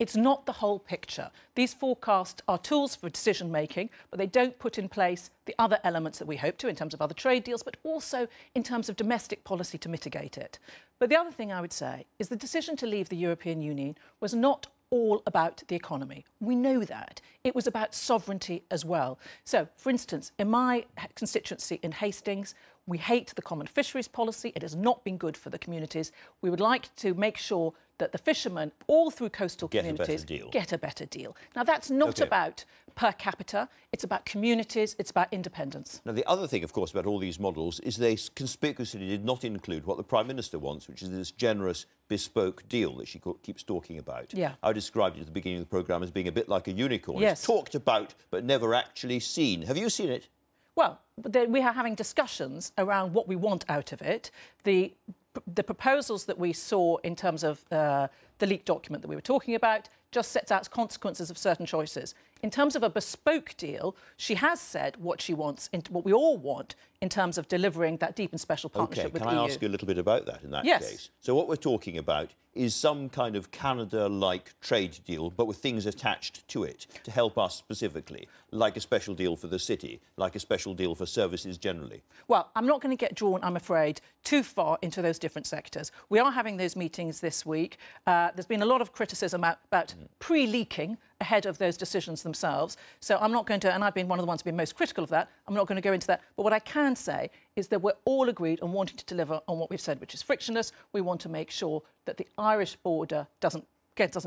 It's not the whole picture. These forecasts are tools for decision-making, but they don't put in place the other elements that we hope to in terms of other trade deals, but also in terms of domestic policy to mitigate it. But the other thing I would say is the decision to leave the European Union was not all about the economy. We know that. It was about sovereignty as well. So, for instance, in my constituency in Hastings, we hate the Common Fisheries Policy. It has not been good for the communities. We would like to make sure that the fishermen all through coastal communities get a better deal. Now, that's not about per capita. It's about communities. It's about independence. Now, the other thing, of course, about all these models is they conspicuously did not include what the Prime Minister wants, which is this generous, bespoke deal that she keeps talking about. Yeah. I described it at the beginning of the programme as being a bit like a unicorn. Yes. It's talked about but never actually seen. Have you seen it? Well, we are having discussions around what we want out of it. The proposals that we saw in terms of the leaked document that we were talking about just sets out consequences of certain choices. In terms of a bespoke deal, she has said what she wants, what we all want, in terms of delivering that deep and special partnership with the EU. Can I ask you a little bit about that in that case? So what we're talking about is some kind of Canada-like trade deal, but with things attached to it to help us specifically, like a special deal for the city, like a special deal for services generally. Well, I'm not going to get drawn, I'm afraid, too far into those different sectors. We are having those meetings this week. There's been a lot of criticism about pre-leaking ahead of those decisions themselves. So I'm not going to, and I've been one of the ones who've been most critical of that, I'm not going to go into that. But what I can say is that we're all agreed on wanting to deliver on what we've said, which is frictionless. We want to make sure that the Irish border doesn't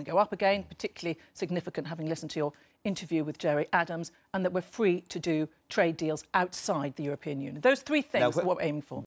go up again, particularly significant, having listened to your interview with Jerry Adams, and that we're free to do trade deals outside the European Union. Those three things are what we're aiming for.